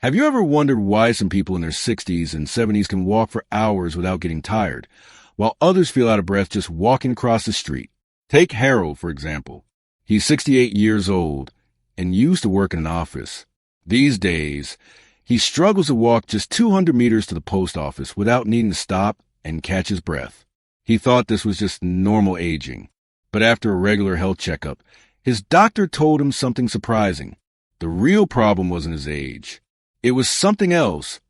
Have you ever wondered why some people in their 60s and 70s can walk for hours without getting tired, while others feel out of breath just walking across the street? Take Harold, for example. He's 68 years old and used to work in an office. These days, he struggles to walk just 200 meters to the post office without needing to stop and catch his breath. He thought this was just normal aging. But after a regular health checkup, his doctor told him something surprising. The real problem wasn't his age. It was something else,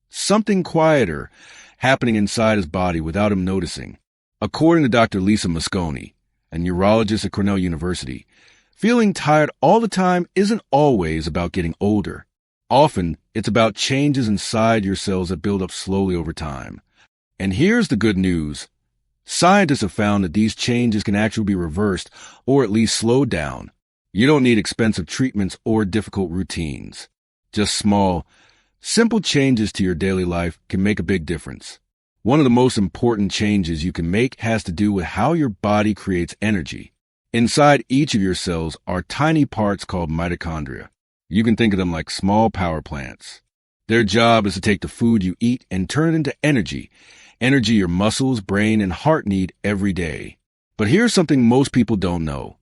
something quieter, happening inside his body without him noticing. According to Dr. Lisa Mosconi, a neurologist at Cornell University, feeling tired all the time isn't always about getting older. Often, it's about changes inside your cells that build up slowly over time. And here's the good news. Scientists have found that these changes can actually be reversed or at least slowed down. You don't need expensive treatments or difficult routines. Just small, simple changes to your daily life can make a big difference. One of the most important changes you can make has to do with how your body creates energy. Inside each of your cells are tiny parts called mitochondria. You can think of them like small power plants. Their job is to take the food you eat and turn it into energy your muscles, brain, and heart need every day. But here's something most people don't know.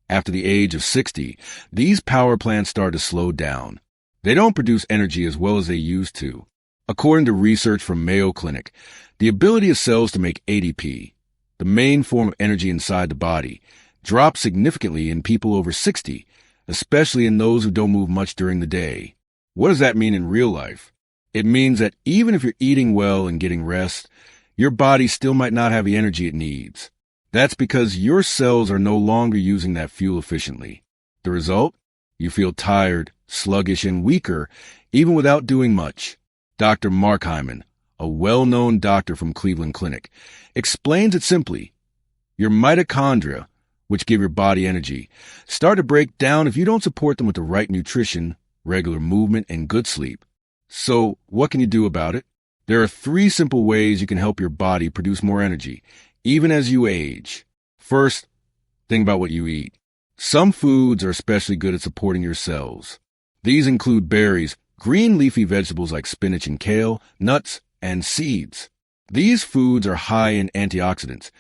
After the age of 60, these power plants start to slow down. They don't produce energy as well as they used to. According to research from Mayo Clinic, the ability of cells to make ATP, the main form of energy inside the body, drops significantly in people over 60, especially in those who don't move much during the day. What does that mean in real life? It means that even if you're eating well and getting rest, your body still might not have the energy it needs. That's because your cells are no longer using that fuel efficiently. The result? You feel tired, sluggish, and weaker, even without doing much. Dr. Mark Hyman, a well-known doctor from Cleveland Clinic, explains it simply. Your mitochondria, which give your body energy, start to break down if you don't support them with the right nutrition, regular movement, and good sleep. So, what can you do about it? There are 3 simple ways you can help your body produce more energy, even as you age. First, think about what you eat. Some foods are especially good at supporting your cells. These include berries, green leafy vegetables like spinach and kale, nuts, and seeds. These foods are high in antioxidants,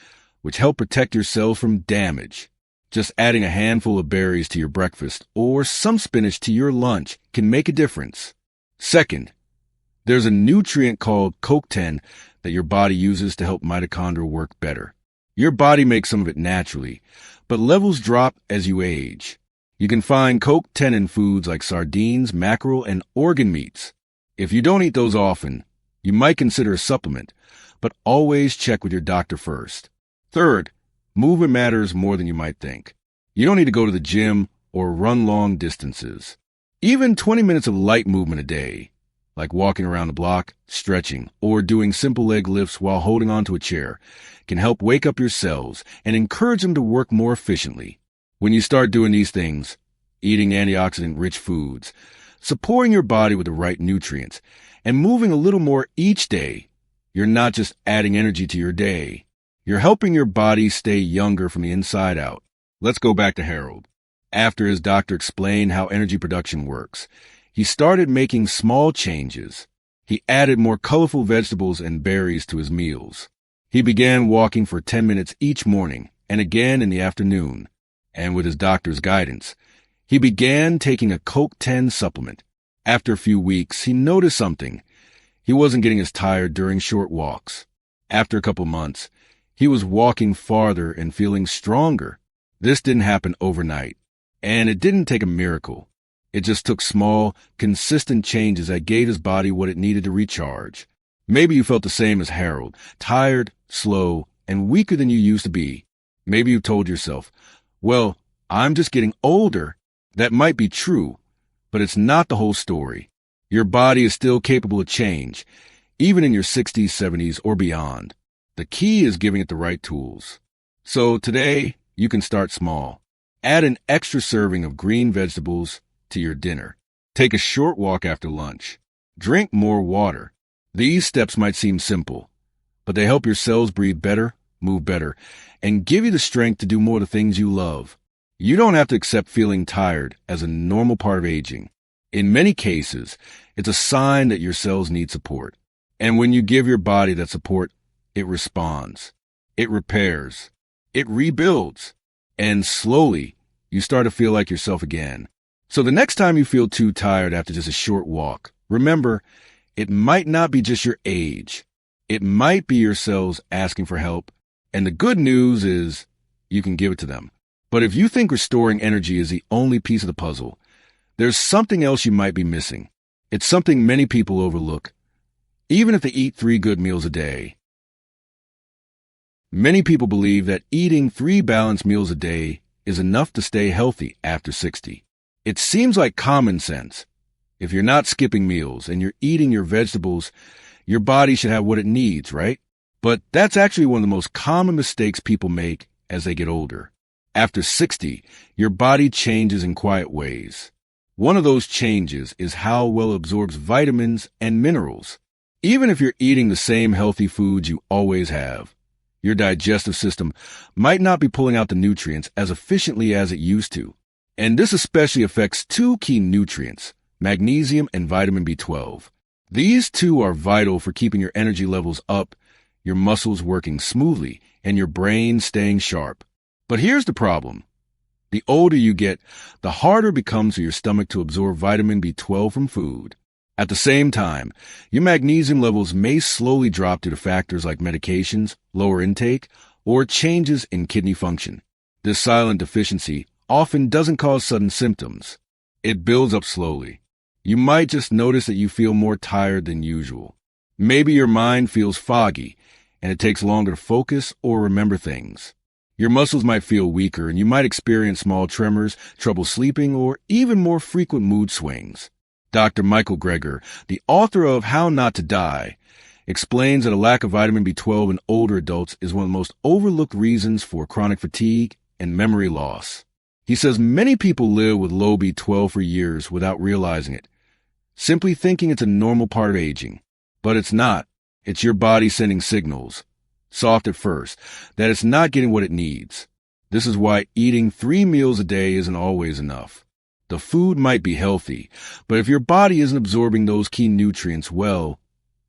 which help protect your cells from damage. Just adding a handful of berries to your breakfast or some spinach to your lunch can make a difference. Second, there's a nutrient called CoQ10 that your body uses to help mitochondria work better. Your body makes some of it naturally, but levels drop as you age. You can find CoQ10 in foods like sardines, mackerel, and organ meats. If you don't eat those often, you might consider a supplement, but always check with your doctor first. Third, movement matters more than you might think. You don't need to go to the gym or run long distances. Even 20 minutes of light movement a day, like walking around the block, stretching, or doing simple leg lifts while holding onto a chair, can help wake up your cells and encourage them to work more efficiently. When you start doing these things, eating antioxidant-rich foods, supporting your body with the right nutrients, and moving a little more each day, you're not just adding energy to your day. You're helping your body stay younger from the inside out. Let's go back to Harold. After his doctor explained how energy production works, he started making small changes. He added more colorful vegetables and berries to his meals. He began walking for 10 minutes each morning and again in the afternoon. And with his doctor's guidance, he began taking a CoQ10 supplement. After a few weeks, he noticed something. He wasn't getting as tired during short walks. After a couple months, he was walking farther and feeling stronger. This didn't happen overnight, and it didn't take a miracle. It just took small, consistent changes that gave his body what it needed to recharge. Maybe you felt the same as Harold, tired, slow, and weaker than you used to be. Maybe you told yourself, well, I'm just getting older. That might be true, but it's not the whole story. Your body is still capable of change, even in your 60s, 70s, or beyond. The key is giving it the right tools. So today, you can start small. Add an extra serving of green vegetables to your dinner. Take a short walk after lunch. Drink more water. These steps might seem simple, but they help your cells breathe better, move better, and give you the strength to do more of the things you love. You don't have to accept feeling tired as a normal part of aging. In many cases, it's a sign that your cells need support. And when you give your body that support, it responds, it repairs, it rebuilds, and slowly you start to feel like yourself again. So the next time you feel too tired after just a short walk, remember, it might not be just your age. It might be your cells asking for help. And the good news is you can give it to them. But if you think restoring energy is the only piece of the puzzle, there's something else you might be missing. It's something many people overlook, even if they eat 3 good meals a day. Many people believe that eating 3 balanced meals a day is enough to stay healthy after 60. It seems like common sense. If you're not skipping meals and you're eating your vegetables, your body should have what it needs, right? But that's actually one of the most common mistakes people make as they get older. After 60, your body changes in quiet ways. One of those changes is how well it absorbs vitamins and minerals. Even if you're eating the same healthy foods you always have, your digestive system might not be pulling out the nutrients as efficiently as it used to. And this especially affects 2 key nutrients, magnesium and vitamin B12. These 2 are vital for keeping your energy levels up, your muscles working smoothly, and your brain staying sharp. But here's the problem. The older you get, the harder it becomes for your stomach to absorb vitamin B12 from food. At the same time, your magnesium levels may slowly drop due to factors like medications, lower intake, or changes in kidney function. This silent deficiency often doesn't cause sudden symptoms. It builds up slowly. You might just notice that you feel more tired than usual. Maybe your mind feels foggy, and it takes longer to focus or remember things. Your muscles might feel weaker, and you might experience small tremors, trouble sleeping, or even more frequent mood swings. Dr. Michael Greger, the author of How Not to Die, explains that a lack of vitamin B12 in older adults is one of the most overlooked reasons for chronic fatigue and memory loss. He says many people live with low B12 for years without realizing it, simply thinking it's a normal part of aging. But it's not. It's your body sending signals, soft at first, that it's not getting what it needs. This is why eating 3 meals a day isn't always enough. The food might be healthy, but if your body isn't absorbing those key nutrients well,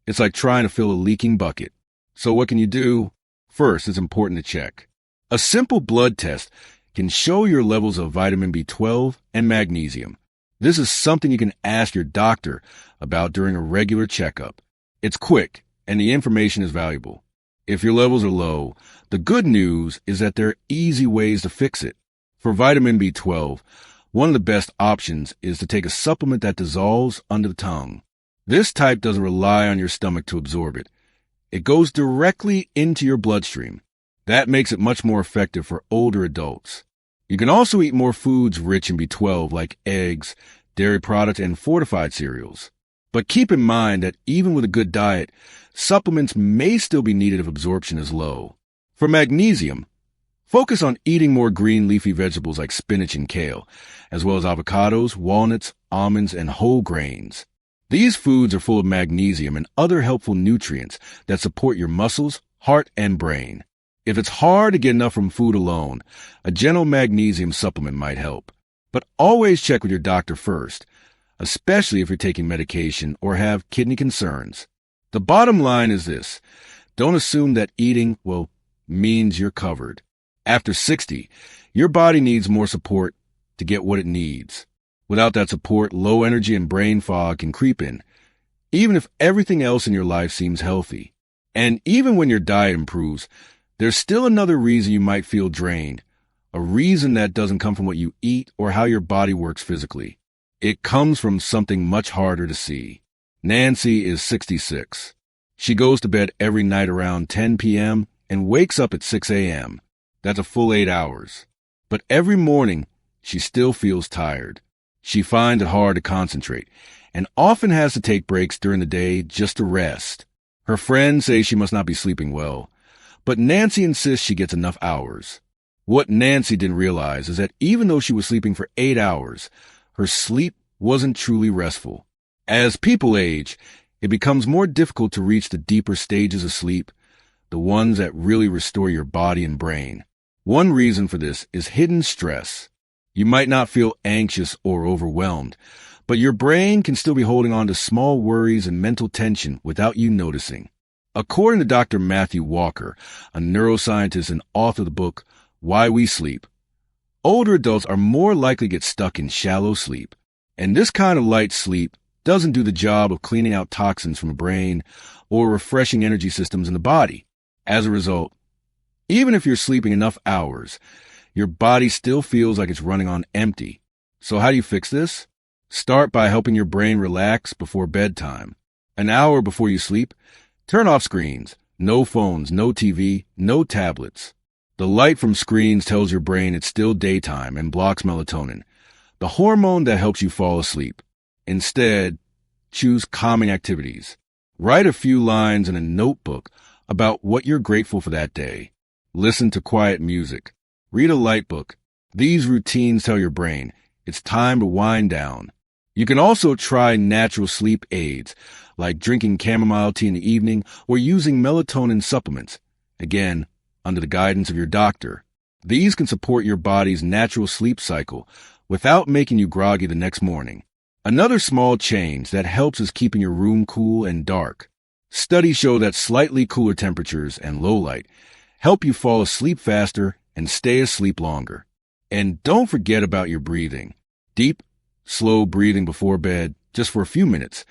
it's like trying to fill a leaking bucket. So what can you do? First, it's important to check. A simple blood test can show your levels of vitamin B12 and magnesium. This is something you can ask your doctor about during a regular checkup. It's quick, and the information is valuable. If your levels are low, the good news is that there are easy ways to fix it. For vitamin B12, one of the best options is to take a supplement that dissolves under the tongue. This type doesn't rely on your stomach to absorb it. It goes directly into your bloodstream. That makes it much more effective for older adults. You can also eat more foods rich in B12 like eggs, dairy products, and fortified cereals. But keep in mind that even with a good diet, supplements may still be needed if absorption is low. For magnesium, focus on eating more green leafy vegetables like spinach and kale, as well as avocados, walnuts, almonds, and whole grains. These foods are full of magnesium and other helpful nutrients that support your muscles, heart, and brain. If it's hard to get enough from food alone, a gentle magnesium supplement might help. But always check with your doctor first, especially if you're taking medication or have kidney concerns. The bottom line is this. Don't assume that eating, means you're covered. After 60, your body needs more support to get what it needs. Without that support, low energy and brain fog can creep in, even if everything else in your life seems healthy. And even when your diet improves, there's still another reason you might feel drained, a reason that doesn't come from what you eat or how your body works physically. It comes from something much harder to see. Nancy is 66. She goes to bed every night around 10 p.m. and wakes up at 6 a.m. That's a full 8 hours. But every morning, she still feels tired. She finds it hard to concentrate and often has to take breaks during the day just to rest. Her friends say she must not be sleeping well, but Nancy insists she gets enough hours. What Nancy didn't realize is that even though she was sleeping for 8 hours, her sleep wasn't truly restful. As people age, it becomes more difficult to reach the deeper stages of sleep, the ones that really restore your body and brain. One reason for this is hidden stress. You might not feel anxious or overwhelmed, but your brain can still be holding on to small worries and mental tension without you noticing. According to Dr. Matthew Walker, a neuroscientist and author of the book Why We Sleep, older adults are more likely to get stuck in shallow sleep. And this kind of light sleep doesn't do the job of cleaning out toxins from the brain or refreshing energy systems in the body. As a result, even if you're sleeping enough hours, your body still feels like it's running on empty. So how do you fix this? Start by helping your brain relax before bedtime. An hour before you sleep, turn off screens. No phones, no TV, no tablets. The light from screens tells your brain it's still daytime and blocks melatonin, the hormone that helps you fall asleep. Instead, choose calming activities. Write a few lines in a notebook about what you're grateful for that day. Listen to quiet music. Read a light book. These routines tell your brain it's time to wind down. You can also try natural sleep aids, like drinking chamomile tea in the evening or using melatonin supplements, again, under the guidance of your doctor. These can support your body's natural sleep cycle without making you groggy the next morning. Another small change that helps is keeping your room cool and dark. Studies show that slightly cooler temperatures and low light help you fall asleep faster and stay asleep longer. And don't forget about your breathing. Deep, slow breathing before bed, just for a few minutes,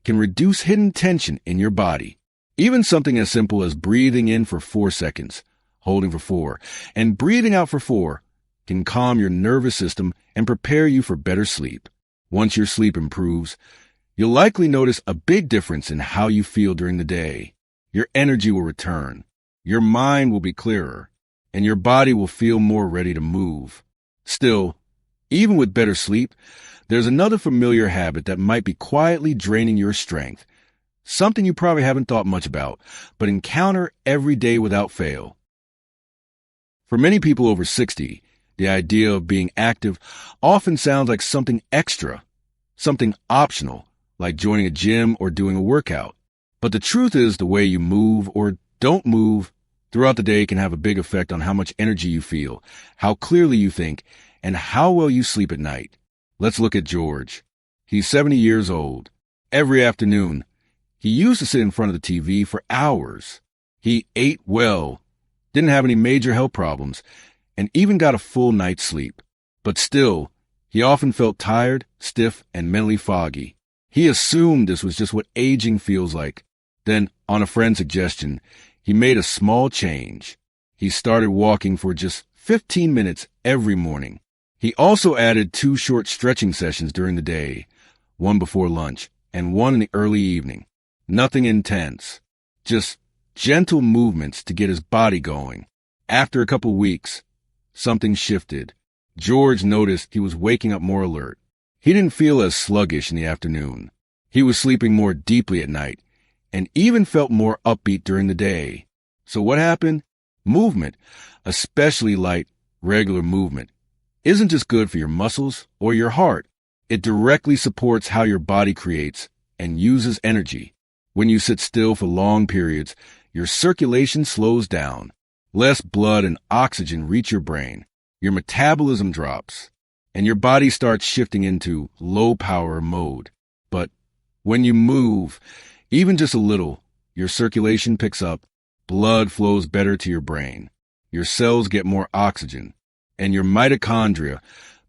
can reduce hidden tension in your body. Even something as simple as breathing in for 4 seconds, holding for 4, and breathing out for 4 can calm your nervous system and prepare you for better sleep. Once your sleep improves, you'll likely notice a big difference in how you feel during the day. Your energy will return, your mind will be clearer, and your body will feel more ready to move. Still, even with better sleep, there's another familiar habit that might be quietly draining your strength, something you probably haven't thought much about, but encounter every day without fail. For many people over 60, the idea of being active often sounds like something extra, something optional, like joining a gym or doing a workout. But the truth is the way you move or don't move throughout the day can have a big effect on how much energy you feel, how clearly you think, and how well you sleep at night. Let's look at George. He's 70 years old. Every afternoon, he used to sit in front of the TV for hours. He ate well, didn't have any major health problems, and even got a full night's sleep. But still, he often felt tired, stiff, and mentally foggy. He assumed this was just what aging feels like. Then, on a friend's suggestion, he made a small change. He started walking for just 15 minutes every morning. He also added 2 short stretching sessions during the day, one before lunch and one in the early evening. Nothing intense, just gentle movements to get his body going. After a couple weeks, something shifted. George noticed he was waking up more alert. He didn't feel as sluggish in the afternoon. He was sleeping more deeply at night and even felt more upbeat during the day. So what happened? Movement, especially light, regular movement, isn't just good for your muscles or your heart. It directly supports how your body creates and uses energy. When you sit still for long periods, your circulation slows down. Less blood and oxygen reach your brain. Your metabolism drops, and your body starts shifting into low-power mode. But when you move, even just a little, your circulation picks up, blood flows better to your brain, your cells get more oxygen, and your mitochondria,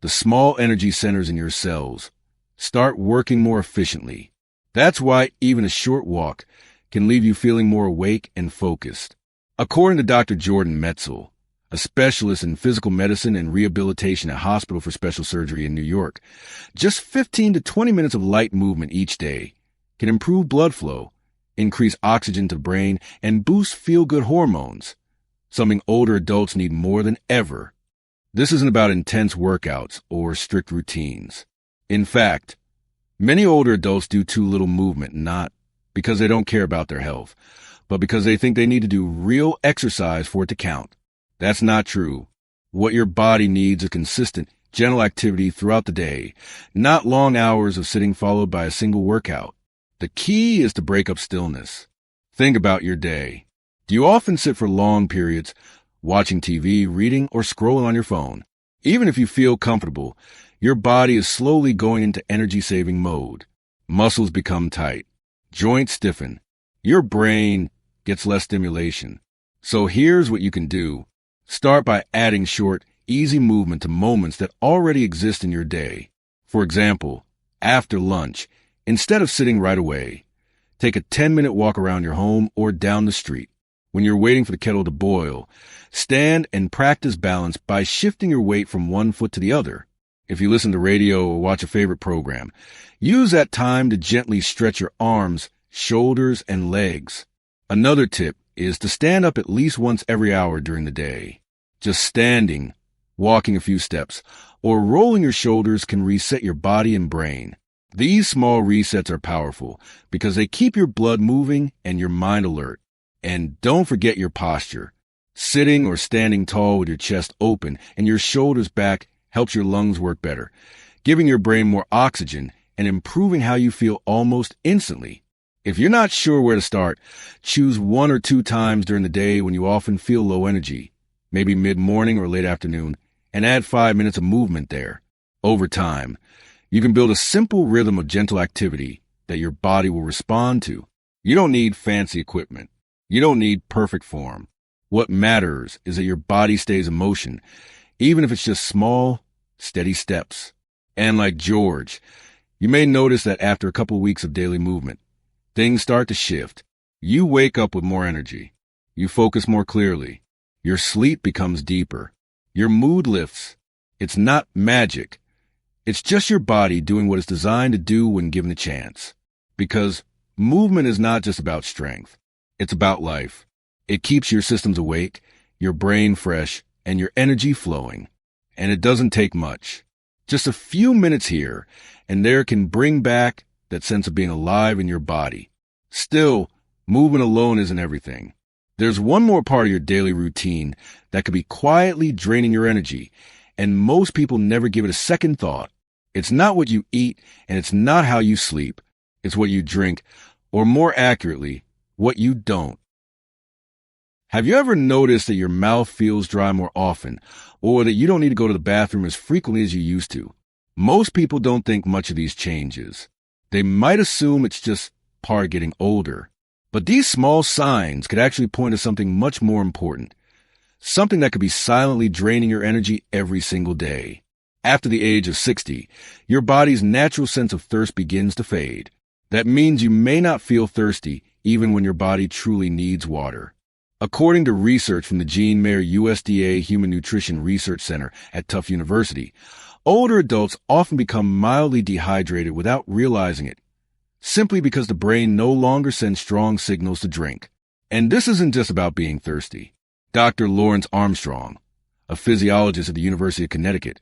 the small energy centers in your cells, start working more efficiently. That's why even a short walk can leave you feeling more awake and focused. According to Dr. Jordan Metzel, a specialist in physical medicine and rehabilitation at Hospital for Special Surgery in New York, just 15 to 20 minutes of light movement each day can improve blood flow, increase oxygen to the brain, and boost feel-good hormones, something older adults need more than ever. This isn't about intense workouts or strict routines. In fact, many older adults do too little movement, not because they don't care about their health, but because they think they need to do real exercise for it to count. That's not true. What your body needs is consistent, gentle activity throughout the day, not long hours of sitting followed by a single workout. The key is to break up stillness. Think about your day. Do you often sit for long periods, watching TV, reading, or scrolling on your phone? Even if you feel comfortable, your body is slowly going into energy-saving mode. Muscles become tight. Joints stiffen. Your brain gets less stimulation. So here's what you can do. Start by adding short, easy movement to moments that already exist in your day. For example, after lunch, instead of sitting right away, take a 10-minute walk around your home or down the street. When you're waiting for the kettle to boil, stand and practice balance by shifting your weight from one foot to the other. If you listen to radio or watch a favorite program, use that time to gently stretch your arms, shoulders, and legs. Another tip is to stand up at least once every hour during the day. Just standing, walking a few steps, or rolling your shoulders can reset your body and brain. These small resets are powerful because they keep your blood moving and your mind alert. And don't forget your posture. Sitting or standing tall with your chest open and your shoulders back helps your lungs work better, giving your brain more oxygen and improving how you feel almost instantly. If you're not sure where to start, choose 1 or 2 times during the day when you often feel low energy, maybe mid-morning or late afternoon, and add 5 minutes of movement there. Over time, you can build a simple rhythm of gentle activity that your body will respond to. You don't need fancy equipment. You don't need perfect form. What matters is that your body stays in motion, even if it's just small, steady steps. And like George, you may notice that after a couple of weeks of daily movement, things start to shift. You wake up with more energy. You focus more clearly. Your sleep becomes deeper. Your mood lifts. It's not magic. It's just your body doing what it's designed to do when given a chance. Because movement is not just about strength. It's about life. It keeps your systems awake, your brain fresh, and your energy flowing. And it doesn't take much. Just a few minutes here and there can bring back that sense of being alive in your body. Still, movement alone isn't everything. There's one more part of your daily routine that could be quietly draining your energy, and most people never give it a second thought. It's not what you eat, and it's not how you sleep. It's what you drink, or more accurately, what you don't. Have you ever noticed that your mouth feels dry more often, or that you don't need to go to the bathroom as frequently as you used to? Most people don't think much of these changes. They might assume it's just part of getting older. But these small signs could actually point to something much more important, something that could be silently draining your energy every single day. After the age of 60, your body's natural sense of thirst begins to fade. That means you may not feel thirsty even when your body truly needs water. According to research from the Jean Mayer USDA Human Nutrition Research Center at Tufts University, older adults often become mildly dehydrated without realizing it, simply because the brain no longer sends strong signals to drink. And this isn't just about being thirsty. Dr. Lawrence Armstrong, a physiologist at the University of Connecticut,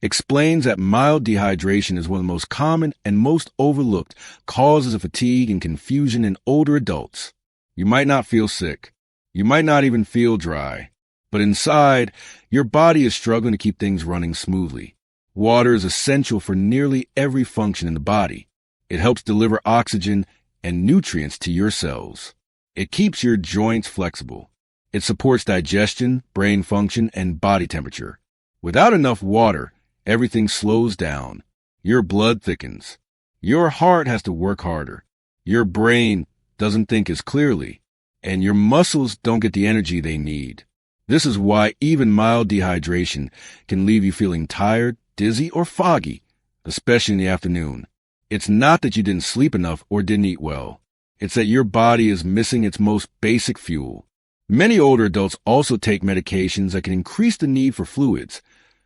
explains that mild dehydration is one of the most common and most overlooked causes of fatigue and confusion in older adults. You might not feel sick. You might not even feel dry. But inside, your body is struggling to keep things running smoothly. Water is essential for nearly every function in the body. It helps deliver oxygen and nutrients to your cells. It keeps your joints flexible. It supports digestion, brain function, and body temperature. Without enough water, everything slows down. Your blood thickens. Your heart has to work harder. Your brain doesn't think as clearly. And your muscles don't get the energy they need. This is why even mild dehydration can leave you feeling tired, dizzy, or foggy, especially in the afternoon. It's not that you didn't sleep enough or didn't eat well. It's that your body is missing its most basic fuel. Many older adults also take medications that can increase the need for fluids,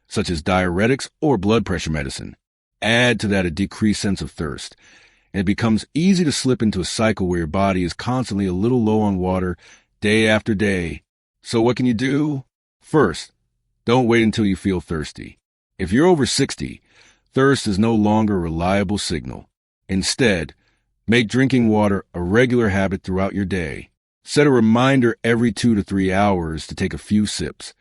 such as diuretics or blood pressure medicine. Add to that a decreased sense of thirst, and it becomes easy to slip into a cycle where your body is constantly a little low on water day after day. So what can you do? First, don't wait until you feel thirsty. If you're over 60, thirst is no longer a reliable signal. Instead, make drinking water a regular habit throughout your day. Set a reminder every 2 to 3 hours to take a few sips,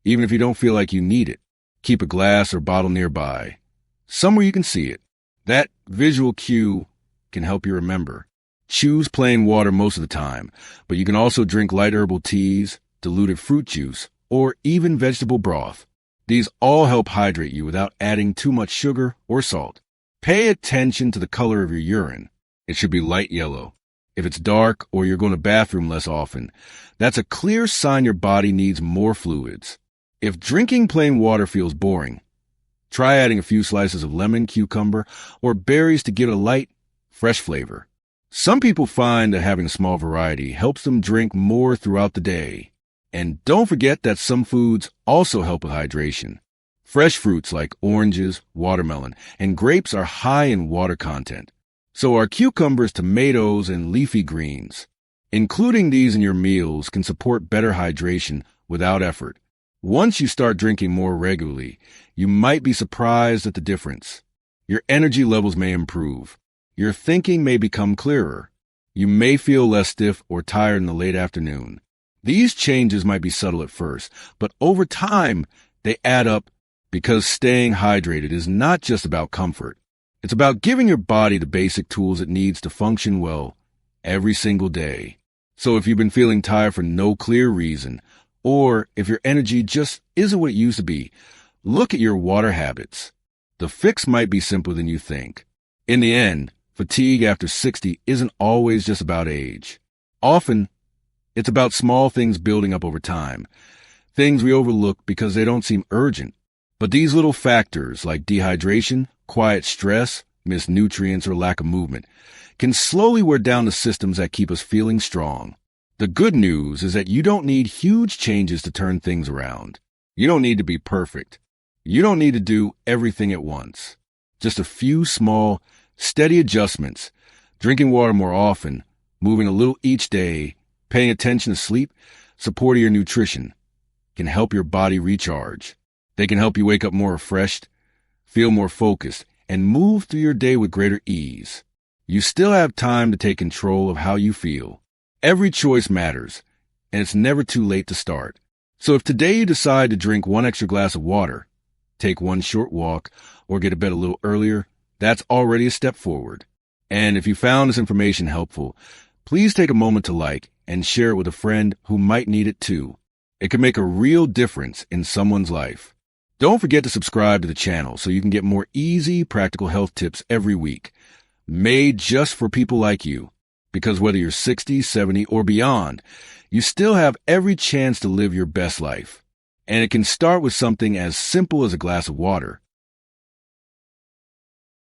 even if you don't feel like you need it. Keep a glass or bottle nearby, somewhere you can see it. That visual cue can help you remember. Choose plain water most of the time, but you can also drink light herbal teas, diluted fruit juice, or even vegetable broth. These all help hydrate you without adding too much sugar or salt. Pay attention to the color of your urine. It should be light yellow. If it's dark or you're going to the bathroom less often, that's a clear sign your body needs more fluids. If drinking plain water feels boring, try adding a few slices of lemon, cucumber, or berries to give it a light, fresh flavor. Some people find that having a small variety helps them drink more throughout the day. And don't forget that some foods also help with hydration. Fresh fruits like oranges, watermelon, and grapes are high in water content. So are cucumbers, tomatoes, and leafy greens. Including these in your meals can support better hydration without effort. Once you start drinking more regularly, you might be surprised at the difference. Your energy levels may improve. Your thinking may become clearer. You may feel less stiff or tired in the late afternoon. These changes might be subtle at first, but over time, they add up because staying hydrated is not just about comfort. It's about giving your body the basic tools it needs to function well every single day. So if you've been feeling tired for no clear reason, or if your energy just isn't what it used to be, look at your water habits. The fix might be simpler than you think. In the end, fatigue after 60 isn't always just about age. Often, it's about small things building up over time, things we overlook because they don't seem urgent. But these little factors like dehydration, quiet stress, missed nutrients, or lack of movement can slowly wear down the systems that keep us feeling strong. The good news is that you don't need huge changes to turn things around. You don't need to be perfect. You don't need to do everything at once. Just a few small, steady adjustments, drinking water more often, moving a little each day, paying attention to sleep, supporting your nutrition, can help your body recharge. They can help you wake up more refreshed, feel more focused, and move through your day with greater ease. You still have time to take control of how you feel. Every choice matters, and it's never too late to start. So if today you decide to drink one extra glass of water, take one short walk, or get to bed a little earlier, that's already a step forward. And if you found this information helpful, please take a moment to like and share it with a friend who might need it too. It can make a real difference in someone's life. Don't forget to subscribe to the channel so you can get more easy, practical health tips every week, made just for people like you. Because whether you're 60, 70, or beyond, you still have every chance to live your best life. And it can start with something as simple as a glass of water.